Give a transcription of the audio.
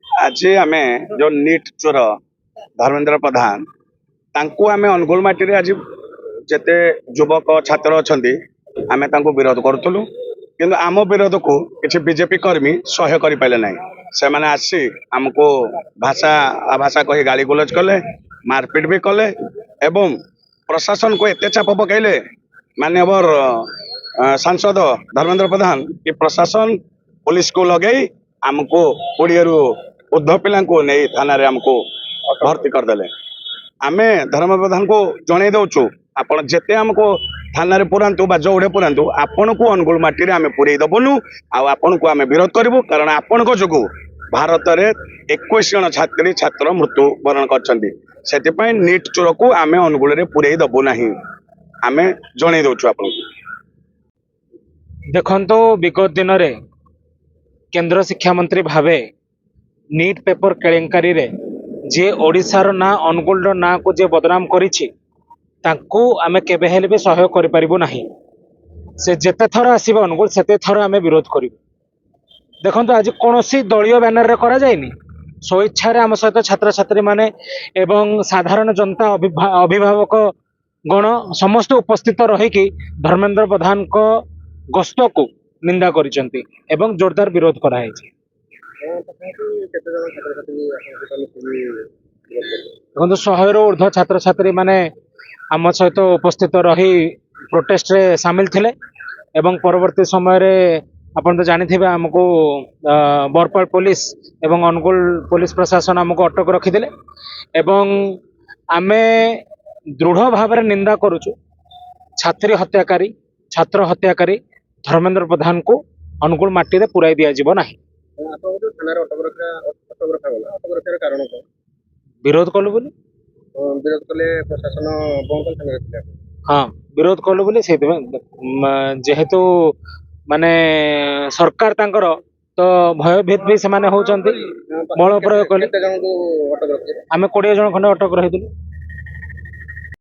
आज आम जो नीट चोर धर्मेंद्र प्रधान तांकू आम अनुगुल माटी आज जिते युवक छात्र अच्छा आम विरोध करूँ किंतु आम विरोध को किसी बीजेपी कर्मी सह्य कर ना से मैंने आसी आमको भाषा आभाषा कही गाली गुलज कले मारपिट भी कले एवं प्रशासन को एत चाप पकड़े माननीय सांसद धर्मेंद्र प्रधान कि प्रशासन पुलिस को लगे आमको 20 ऊर्ध्व पिला नहीं थाना आमको भर्ती करदे आमे धर्मेंद्र प्रधान को जन दौचु आपण जिते आमको थाना पुरातु जौड़े पुरातु आपण को अनुगुल माटी आम पुरे दबुनु आपण को आम विरोध करूँ कारण आपण जो भारत में 21 जन छात्री छात्र मृत्युवरण कर नीट चोर को आम अनुगुल पुरे दबु ना आम जन दौचु आपण देखो विगत दिन में केंद्र शिक्षा मंत्री भावे नीट पेपर केलेंकारी रे जे ओडिशार ना अनुगुल ना को जे बदनाम करिछि तांको आमे केबे हेले भी सहयोग करि परिबो नाही। से जेते थर आसीबो अनुगुल सेते थर आमे विरोध करिबो। देखंतु आज कोनोसी दलीय बैनर रे करा जायनी स्वेच्छा रे आम सहित छात्र छात्री माने एवं साधारण जनता अभिभावक गण समस्त उपस्थित रहिकी धर्मेंद्र प्रधान को गस्त को निंदा करिसेंती एवं जोरदार विरोध करा है। देखो 100 ରୁ ऊर्ध्व छात्र छात्री माने आम सहित उपस्थित रही प्रोटेस्ट रे सामिल थिले एवं परवर्ती समय रे अपन तो जानी थे आमको बरपाल पुलिस एवं अनुगुल पुलिस प्रशासन आमको अटक रखिदे एवं आमे दृढ़ भाव में निंदा करुचु छात्री हत्याकारी छात्र हत्याकारी धर्मेंद्र प्रधान को अनुगुल माटी रे पुराई दिया जीव नाही। विरोध कलु बोली विरोध कले प्रशासन हाँ विरोध कलु बोली से जेहेतु माने सरकार तांकर तो भयभीत भी से होउचंती बल प्रयोग कले आमे 20 जन खंडे अटक रही